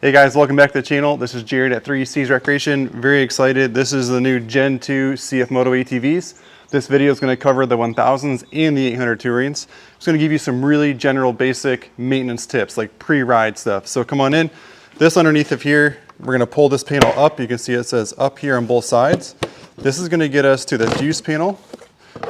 Hey guys, welcome back to the channel. This is Jared at 3C's Recreation. Very excited. This is the new Gen 2 CFMoto ATVs. This video is going to cover the 1000s and the 800 Tourings. It's going to give you some really general basic maintenance tips like pre-ride stuff. So come on in. This underneath of here, we're going to pull this panel up. You can see it says up here on both sides. This is going to get us to the fuse panel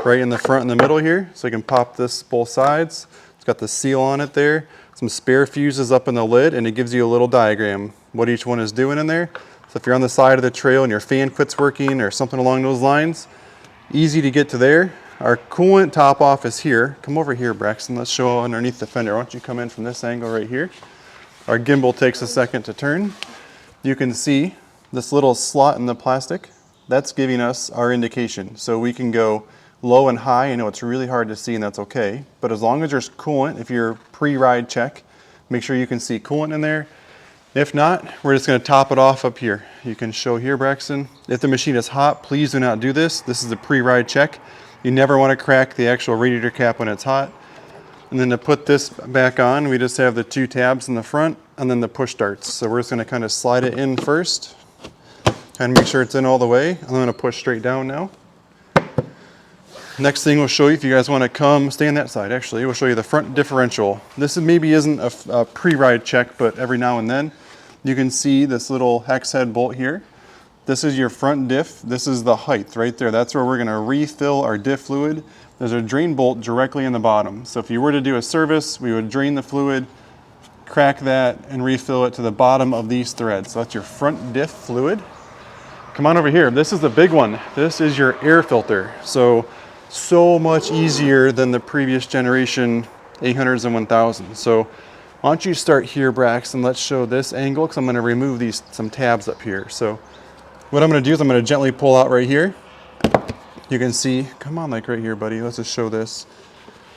right in the front and the middle here. So you can pop this both sides. It's got the seal on it there. Some spare fuses up in the lid, and it gives you a little diagram what each one is doing in there. So if you're on the side of the trail and your fan quits working or something along those lines, easy to get to there. Our coolant top off is here. Come over here, Braxton. Let's show underneath the fender. Why don't you come in from this angle right here. Our gimbal takes a second to turn. You can see this little slot in the plastic. That's giving us our indication. So we can go low and high. I know it's really hard to see, and that's okay. But as long as there's coolant, if you're pre-ride check, make sure you can see coolant in there. If not, we're just going to top it off up here. You can show here, Braxton. If the machine is hot, please do not do this. This is a pre-ride check. You never want to crack the actual radiator cap when it's hot. And then to put this back on, we just have the two tabs in the front and then the push starts. So we're just going to kind of slide it in first and make sure it's in all the way. I'm going to push straight down now. Next thing we'll show you, if you guys want to come, stay on that side actually, we'll show you the front differential. This maybe isn't a pre-ride check, but every now and then you can see this little hex head bolt here. This is your front diff. This is the height right there. That's where we're going to refill our diff fluid. There's a drain bolt directly in the bottom. So if you were to do a service, we would drain the fluid, crack that, and refill it to the bottom of these threads. So that's your front diff fluid. Come on over here. This is the big one. This is your air filter. So much easier than the previous generation 800s and 1000s. So why don't you start here, Braxton? Let's show this angle because I'm going to remove some tabs up here. So what I'm going to do is I'm going to gently pull out right here. You can see, come on, like right here, buddy. Let's just show this.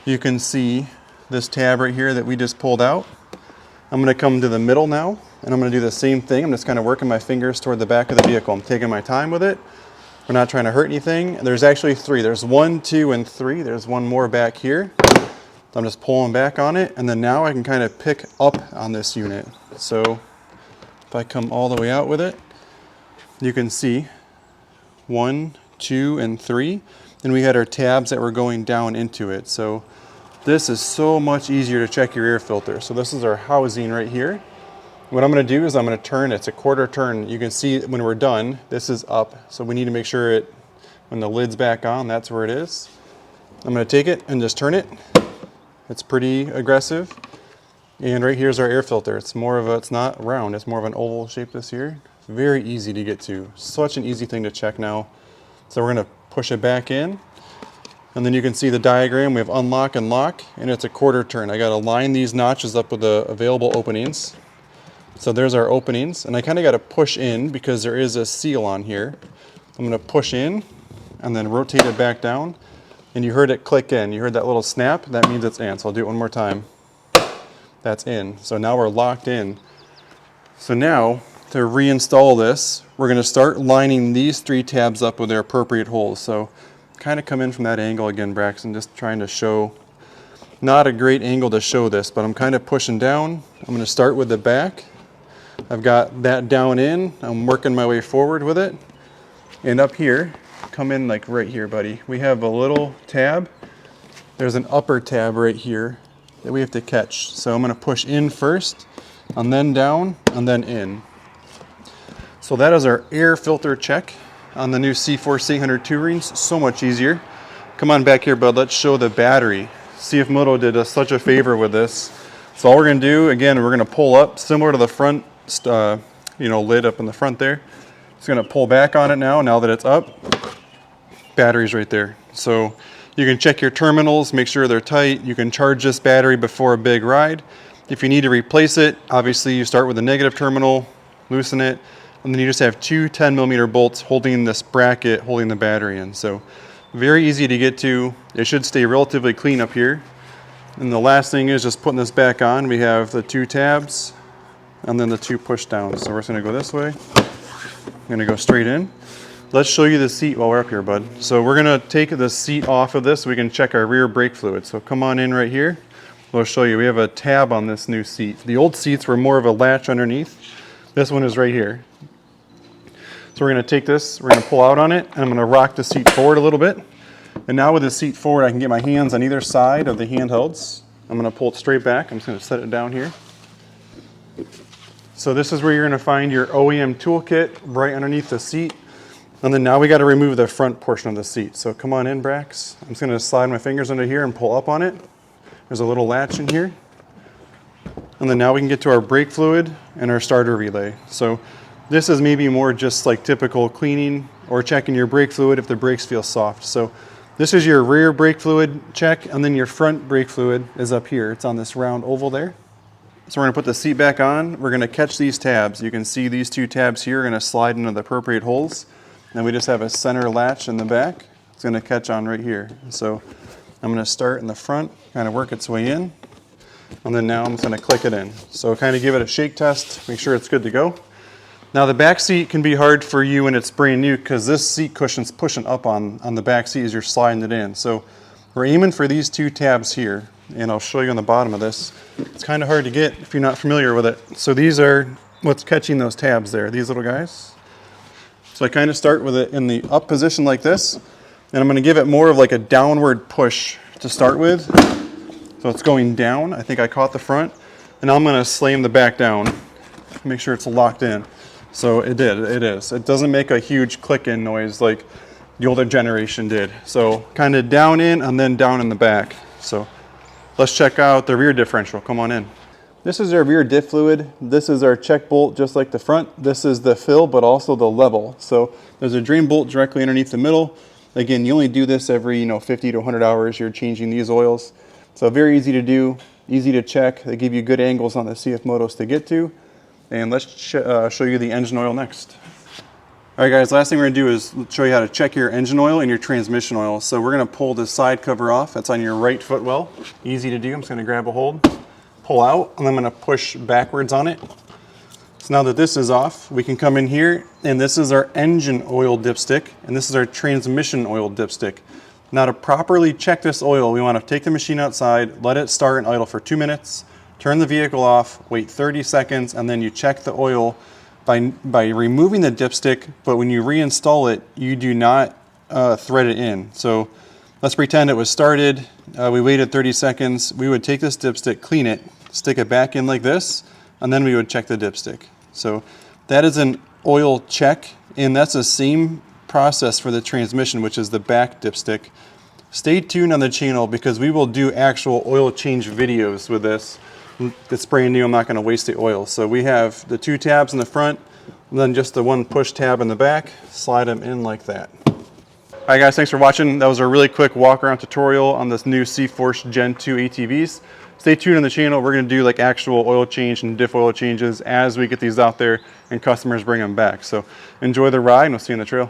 You can see this tab right here that we just pulled out. I'm going to come to the middle now, and I'm going to do the same thing. I'm just kind of working my fingers toward the back of the vehicle. I'm taking my time with it. We're not trying to hurt anything. There's actually three. There's 1, 2, and 3. There's one more back here. I'm just pulling back on it, and then now I can kind of pick up on this unit. So if I come all the way out with it, you can see 1, 2, and 3. Then we had our tabs that were going down into it. So this is so much easier to check your air filter. So this is our housing right here. What I'm going to do is I'm going to turn, it's a quarter turn. You can see when we're done, this is up. So we need to make sure when the lid's back on, that's where it is. I'm going to take it and just turn it. It's pretty aggressive. And right here's our air filter. It's not round, it's more of an oval shape this here. It's very easy to get to. Such an easy thing to check now. So we're going to push it back in. And then you can see the diagram. We have unlock and lock, and it's a quarter turn. I got to line these notches up with the available openings. So there's our openings, and I kind of got to push in because there is a seal on here. I'm going to push in and then rotate it back down, and you heard it click in. You heard that little snap? That means it's in. So I'll do it one more time. That's in. So now we're locked in. So now to reinstall this, we're going to start lining these 3 tabs up with their appropriate holes. So kind of come in from that angle again, Braxton, just trying to show. Not a great angle to show this, but I'm kind of pushing down. I'm going to start with the back. I've got that down in. I'm working my way forward with it. And up here, come in like right here, buddy. We have a little tab. There's an upper tab right here that we have to catch. So I'm going to push in first, and then down, and then in. So that is our air filter check on the new CForce 800 Tourings. So much easier. Come on back here, bud. Let's show the battery. CFMoto did us such a favor with this. So all we're going to do, again, we're going to pull up similar to the front lid up in the front there. It's going to pull back on it now that it's up. Battery's right there. So you can check your terminals, make sure they're tight. You can charge this battery before a big ride. If you need to replace it, obviously you start with the negative terminal, loosen it, and then you just have 2 10mm bolts holding this bracket, holding the battery in. So very easy to get to. It should stay relatively clean up here. And the last thing is just putting this back on. We have the 2 tabs and then the 2 push downs. So we're just going to go this way. I'm going to go straight in. Let's show you the seat while we're up here, bud. So we're going to take the seat off of this so we can check our rear brake fluid. So come on in right here. We'll show you. We have a tab on this new seat. The old seats were more of a latch underneath. This one is right here. So we're going to take this, we're going to pull out on it, and I'm going to rock the seat forward a little bit. And now with the seat forward, I can get my hands on either side of the handhelds. I'm going to pull it straight back. I'm just going to set it down here. So this is where you're going to find your OEM toolkit right underneath the seat. And then now we got to remove the front portion of the seat. So come on in, Brax. I'm just going to slide my fingers under here and pull up on it. There's a little latch in here. And then now we can get to our brake fluid and our starter relay. So this is maybe more just like typical cleaning or checking your brake fluid if the brakes feel soft. So this is your rear brake fluid check, and then your front brake fluid is up here. It's on this round oval there. So we're going to put the seat back on. We're going to catch these tabs. You can see these two tabs here are going to slide into the appropriate holes. And we just have a center latch in the back. It's going to catch on right here. So I'm going to start in the front, kind of work its way in. And then now I'm just going to click it in. So kind of give it a shake test, make sure it's good to go. Now the back seat can be hard for you when it's brand new because this seat cushion's pushing up on the back seat as you're sliding it in. So we're aiming for these two tabs here, and I'll show you on the bottom of this. It's kind of hard to get if you're not familiar with it. So these are what's catching those tabs there, these little guys. So I kind of start with it in the up position like this, and I'm going to give it more of like a downward push to start with. So it's going down. I think I caught the front, and now I'm going to slam the back down, make sure it's locked in. So it is. It doesn't make a huge click-in noise like the older generation did. So kind of down in and then down in the back. So let's check out the rear differential. Come on in. This is our rear diff fluid. This is our check bolt just like the front. This is the fill but also the level. So there's a drain bolt directly underneath the middle. Again, you only do this every 50 to 100 hours. You're changing these oils. So very easy to do, easy to check. They give you good angles on the CFMotos to get to. And let's show you the engine oil next. All right guys, last thing we're gonna do is show you how to check your engine oil and your transmission oil. So we're gonna pull the side cover off. That's on your right footwell. Easy to do. I'm just gonna grab a hold, pull out, and I'm gonna push backwards on it. So now that this is off, we can come in here, and this is our engine oil dipstick, and this is our transmission oil dipstick. Now to properly check this oil, we wanna take the machine outside, let it start and idle for 2 minutes, turn the vehicle off, wait 30 seconds, and then you check the oil by removing the dipstick, but when you reinstall it, you do not thread it in. So let's pretend it was started, we waited 30 seconds, we would take this dipstick, clean it, stick it back in like this, and then we would check the dipstick. So that is an oil check, and that's the same process for the transmission, which is the back dipstick. Stay tuned on the channel because we will do actual oil change videos with this. It's brand new, I'm not going to waste the oil. So we have the two tabs in the front, and then just the one push tab in the back. Slide them in like that. All right guys, thanks for watching. That was a really quick walk around tutorial on this new CForce Gen 2 ATVs. Stay tuned on the channel. We're going to do like actual oil change and diff oil changes as we get these out there and customers bring them back. So enjoy the ride, and we'll see you on the trail.